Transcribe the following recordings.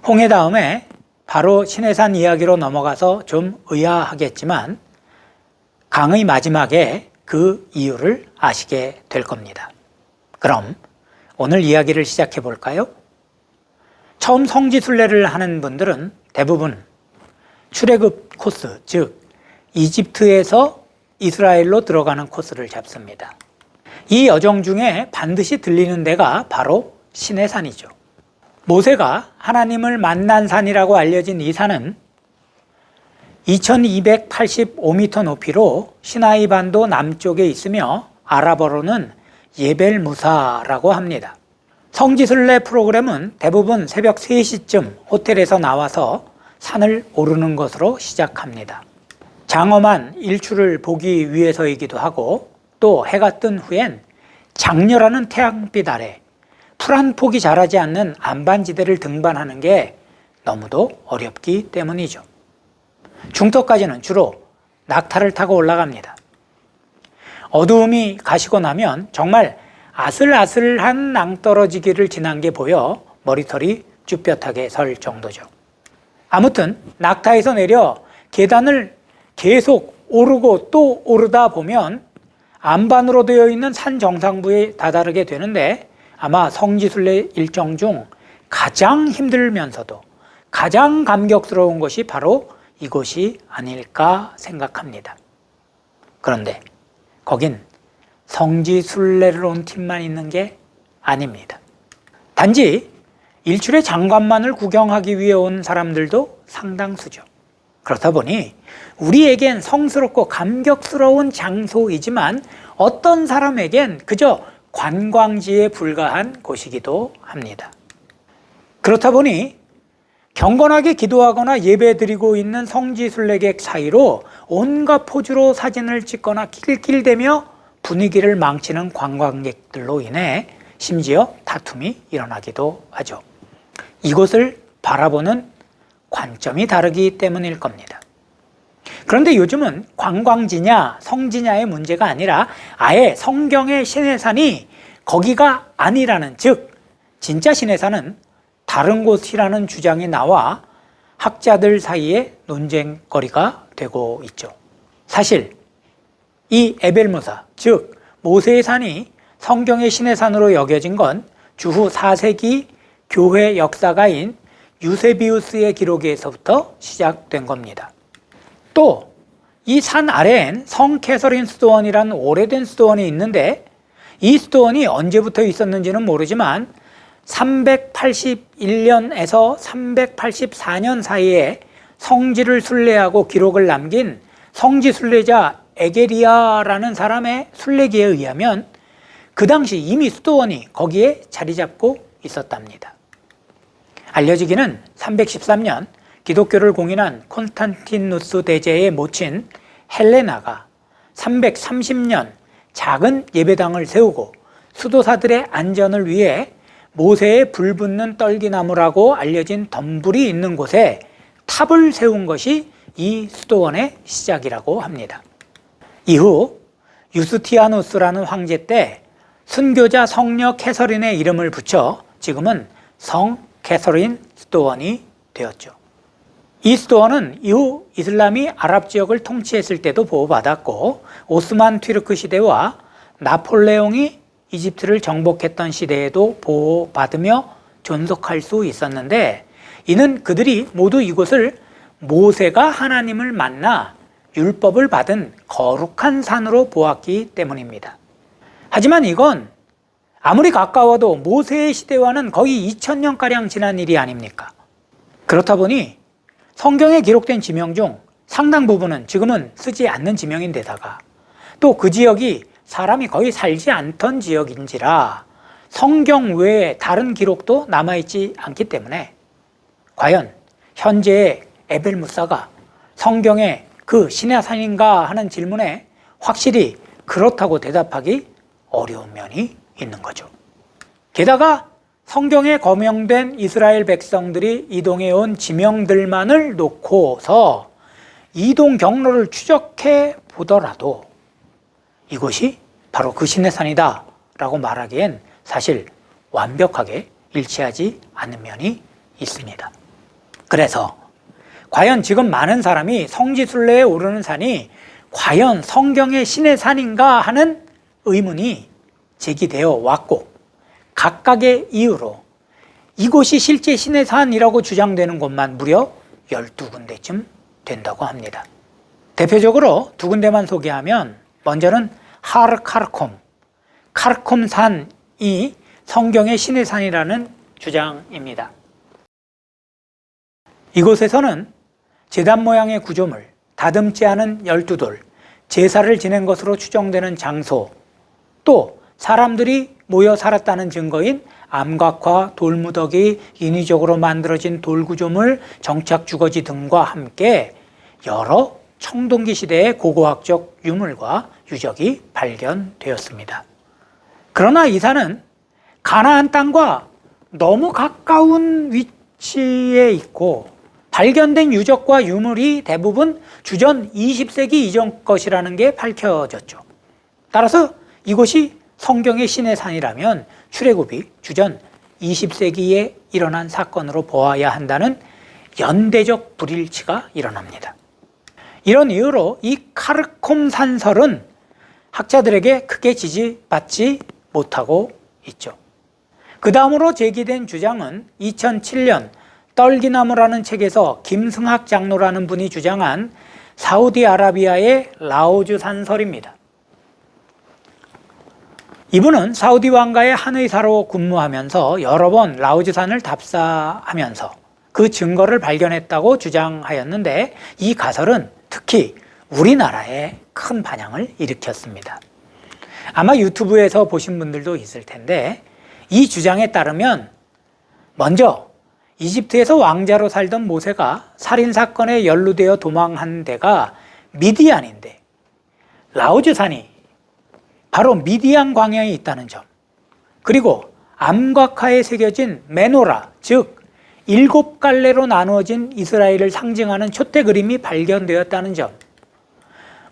홍해 다음에 바로 시내산 이야기로 넘어가서 좀 의아하겠지만 강의 마지막에 그 이유를 아시게 될 겁니다. 그럼 오늘 이야기를 시작해 볼까요? 처음 성지순례를 하는 분들은 대부분 출애굽 코스, 즉 이집트에서 이스라엘로 들어가는 코스를 잡습니다. 이 여정 중에 반드시 들리는 데가 바로 시내산이죠. 모세가 하나님을 만난 산이라고 알려진 이 산은 2285m 높이로 시나이 반도 남쪽에 있으며 아랍어로는 예벨무사라고 합니다. 성지순례 프로그램은 대부분 새벽 3시쯤 호텔에서 나와서 산을 오르는 것으로 시작합니다. 장엄한 일출을 보기 위해서이기도 하고 또 해가 뜬 후엔 장렬하는 태양빛 아래 풀 한 폭이 자라지 않는 안반지대를 등반하는 게 너무도 어렵기 때문이죠. 중턱까지는 주로 낙타를 타고 올라갑니다. 어두움이 가시고 나면 정말 아슬아슬한 낭떠러지기를 지난 게 보여 머리털이 쭈뼛하게 설 정도죠. 아무튼 낙타에서 내려 계단을 계속 오르고 또 오르다 보면 안반으로 되어 있는 산 정상부에 다다르게 되는데 아마 성지순례 일정 중 가장 힘들면서도 가장 감격스러운 것이 바로 이곳이 아닐까 생각합니다. 그런데 거긴 성지순례를 온 팀만 있는 게 아닙니다. 단지 일출의 장관만을 구경하기 위해 온 사람들도 상당수죠. 그렇다 보니 우리에겐 성스럽고 감격스러운 장소이지만 어떤 사람에겐 그저 관광지에 불과한 곳이기도 합니다. 그렇다 보니 경건하게 기도하거나 예배드리고 있는 성지순례객 사이로 온갖 포즈로 사진을 찍거나 낄낄대며 분위기를 망치는 관광객들로 인해 심지어 다툼이 일어나기도 하죠. 이곳을 바라보는 관점이 다르기 때문일 겁니다. 그런데 요즘은 관광지냐 성지냐의 문제가 아니라 아예 성경의 시내산이 거기가 아니라는, 즉 진짜 시내산은 다른 곳이라는 주장이 나와 학자들 사이에 논쟁거리가 되고 있죠. 사실 이 에벨무사, 즉 모세의 산이 성경의 시내산으로 여겨진 건 주후 4세기 교회 역사가인 유세비우스의 기록에서부터 시작된 겁니다. 또 이 산 아래엔 성 캐서린 수도원이라는 오래된 수도원이 있는데 이 수도원이 언제부터 있었는지는 모르지만 381년에서 384년 사이에 성지를 순례하고 기록을 남긴 성지순례자 에게리아라는 사람의 순례기에 의하면 그 당시 이미 수도원이 거기에 자리 잡고 있었답니다. 알려지기는 313년 기독교를 공인한 콘스탄티누스 대제의 모친 헬레나가 330년 작은 예배당을 세우고 수도사들의 안전을 위해 모세의 불붙는 떨기나무라고 알려진 덤불이 있는 곳에 탑을 세운 것이 이 수도원의 시작이라고 합니다. 이후 유스티아누스라는 황제 때 순교자 성녀 캐서린의 이름을 붙여 지금은 성 캐서린 수도원이 되었죠. 이 수도원은 이후 이슬람이 아랍 지역을 통치했을 때도 보호받았고 오스만 튀르크 시대와 나폴레옹이 이집트를 정복했던 시대에도 보호받으며 존속할 수 있었는데 이는 그들이 모두 이곳을 모세가 하나님을 만나 율법을 받은 거룩한 산으로 보았기 때문입니다. 하지만 이건 아무리 가까워도 모세의 시대와는 거의 2000년가량 지난 일이 아닙니까? 그렇다 보니 성경에 기록된 지명 중 상당 부분은 지금은 쓰지 않는 지명인데다가 또 그 지역이 사람이 거의 살지 않던 지역인지라 성경 외에 다른 기록도 남아있지 않기 때문에 과연 현재의 에벨무사가 성경의 그 시내산인가 하는 질문에 확실히 그렇다고 대답하기 어려운 면이 있는 거죠. 게다가 성경에 거명된 이스라엘 백성들이 이동해온 지명들만을 놓고서 이동 경로를 추적해 보더라도 이곳이 바로 그 시내산이다 라고 말하기엔 사실 완벽하게 일치하지 않는 면이 있습니다. 그래서 과연 지금 많은 사람이 성지순례에 오르는 산이 과연 성경의 신의 산인가 하는 의문이 제기되어 왔고, 각각의 이유로 이곳이 실제 신의 산이라고 주장되는 곳만 무려 12군데쯤 된다고 합니다. 대표적으로 두 군데만 소개하면, 먼저는 카르콤 산이 성경의 신의 산이라는 주장입니다. 이곳에서는 제단 모양의 구조물, 다듬지 않은 12돌, 제사를 지낸 것으로 추정되는 장소, 또 사람들이 모여 살았다는 증거인 암각화, 돌무더기, 인위적으로 만들어진 돌구조물, 정착 주거지 등과 함께 여러 청동기 시대의 고고학적 유물과 유적이 발견되었습니다. 그러나 이 산은 가나안 땅과 너무 가까운 위치에 있고, 발견된 유적과 유물이 대부분 주전 20세기 이전 것이라는 게 밝혀졌죠. 따라서 이곳이 성경의 신의 산이라면 출애굽이 주전 20세기에 일어난 사건으로 보아야 한다는 연대적 불일치가 일어납니다. 이런 이유로 이 카르콤 산설은 학자들에게 크게 지지받지 못하고 있죠. 그 다음으로 제기된 주장은 2007년 떨기나무라는 책에서 김승학 장로라는 분이 주장한 사우디아라비아의 라오즈 산설입니다. 이분은 사우디 왕가의 한 의사로 근무하면서 여러 번 라오즈산을 답사하면서 그 증거를 발견했다고 주장하였는데, 이 가설은 특히 우리나라에 큰 반향을 일으켰습니다. 아마 유튜브에서 보신 분들도 있을 텐데, 이 주장에 따르면 먼저 이집트에서 왕자로 살던 모세가 살인사건에 연루되어 도망한 데가 미디안인데, 라오즈산이 바로 미디안 광야에 있다는 점, 그리고 암각화에 새겨진 메노라, 즉 7갈래로 나누어진 이스라엘을 상징하는 촛대 그림이 발견되었다는 점,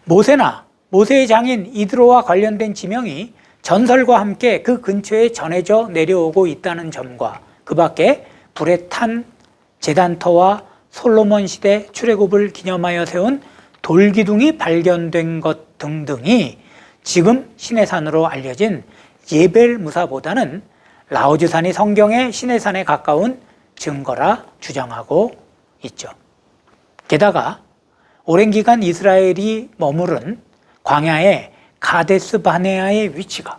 모세나 모세의 장인 이드로와 관련된 지명이 전설과 함께 그 근처에 전해져 내려오고 있다는 점과, 그 밖에 불에 탄 제단터와 솔로몬 시대 출애굽을 기념하여 세운 돌기둥이 발견된 것 등등이 지금 신의 산으로 알려진 예벨 무사보다는 라오즈산이 성경의 신의 산에 가까운 증거라 주장하고 있죠. 게다가 오랜 기간 이스라엘이 머무른 광야의 가데스 바네아의 위치가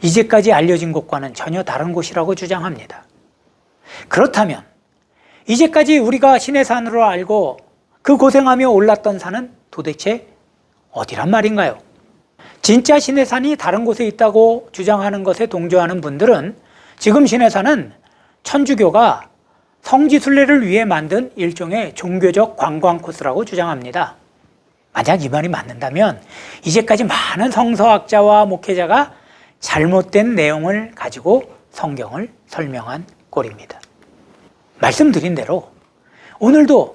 이제까지 알려진 곳과는 전혀 다른 곳이라고 주장합니다. 그렇다면 이제까지 우리가 신의 산으로 알고 그 고생하며 올랐던 산은 도대체 어디란 말인가요? 진짜 신의 산이 다른 곳에 있다고 주장하는 것에 동조하는 분들은 지금 신의 산은 천주교가 성지순례를 위해 만든 일종의 종교적 관광 코스라고 주장합니다. 만약 이 말이 맞는다면 이제까지 많은 성서학자와 목회자가 잘못된 내용을 가지고 성경을 설명한 꼴입니다. 말씀드린 대로 오늘도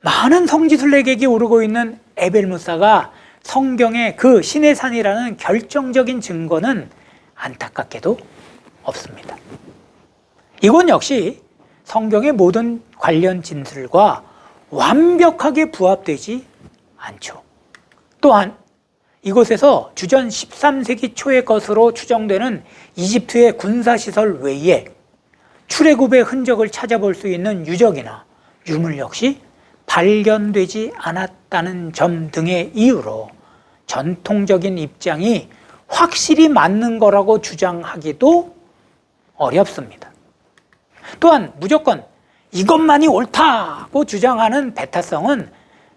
많은 성지순례객이 오르고 있는 에벨무사가 성경의 그 신의 산이라는 결정적인 증거는 안타깝게도 없습니다. 이건 역시 성경의 모든 관련 진술과 완벽하게 부합되지 않죠. 또한 이곳에서 주전 13세기 초의 것으로 추정되는 이집트의 군사시설 외에 출애굽의 흔적을 찾아볼 수 있는 유적이나 유물 역시 발견되지 않았다는 점 등의 이유로 전통적인 입장이 확실히 맞는 거라고 주장하기도 어렵습니다. 또한 무조건 이것만이 옳다고 주장하는 배타성은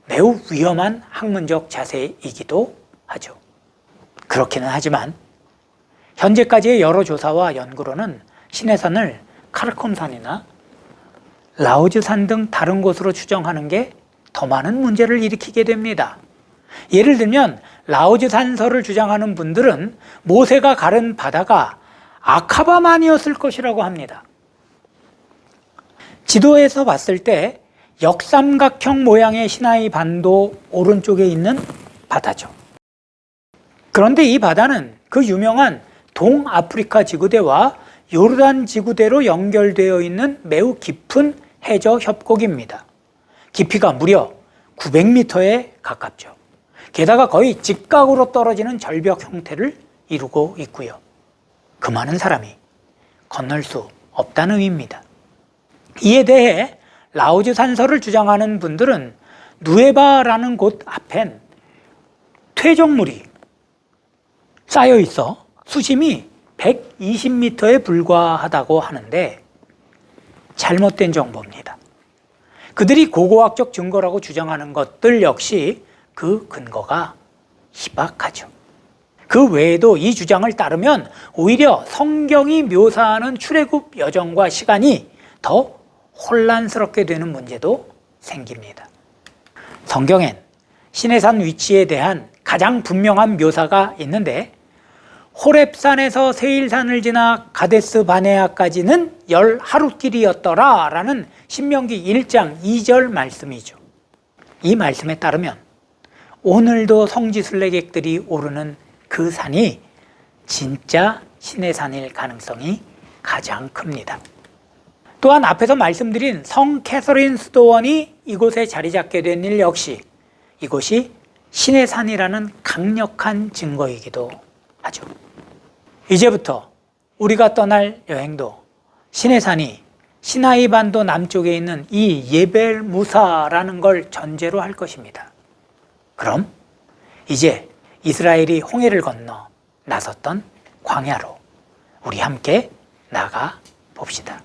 매우 위험한 학문적 자세이기도 하죠. 그렇기는 하지만 현재까지의 여러 조사와 연구로는 신의 산을 카르콤산이나 라오즈산 등 다른 곳으로 추정하는 게 더 많은 문제를 일으키게 됩니다. 예를 들면 라오즈산설을 주장하는 분들은 모세가 가른 바다가 아카바만이었을 것이라고 합니다. 지도에서 봤을 때 역삼각형 모양의 시나이 반도 오른쪽에 있는 바다죠. 그런데 이 바다는 그 유명한 동아프리카 지구대와 요르단 지구대로 연결되어 있는 매우 깊은 해저 협곡입니다. 깊이가 무려 900m에 가깝죠. 게다가 거의 직각으로 떨어지는 절벽 형태를 이루고 있고요. 그 많은 사람이 건널 수 없다는 의미입니다. 이에 대해 라오즈 산서를 주장하는 분들은 누에바라는 곳 앞엔 퇴적물이 쌓여 있어 수심이 120m에 불과하다고 하는데 잘못된 정보입니다. 그들이 고고학적 증거라고 주장하는 것들 역시 그 근거가 희박하죠. 그 외에도 이 주장을 따르면 오히려 성경이 묘사하는 출애굽 여정과 시간이 더 혼란스럽게 되는 문제도 생깁니다. 성경엔 시내산 위치에 대한 가장 분명한 묘사가 있는데 호렙산에서 세일산을 지나 가데스 바네아까지는 10하루길이었더라 라는 신명기 1장 2절 말씀이죠. 이 말씀에 따르면 오늘도 성지순례객들이 오르는 그 산이 진짜 시내산일 가능성이 가장 큽니다. 또한 앞에서 말씀드린 성 캐서린 수도원이 이곳에 자리 잡게 된 일 역시 이곳이 시내산이라는 강력한 증거이기도 하죠. 이제부터 우리가 떠날 여행도 시내산이 시나이 반도 남쪽에 있는 이 예벨 무사라는 걸 전제로 할 것입니다. 그럼 이제 이스라엘이 홍해를 건너 나섰던 광야로 우리 함께 나가 봅시다.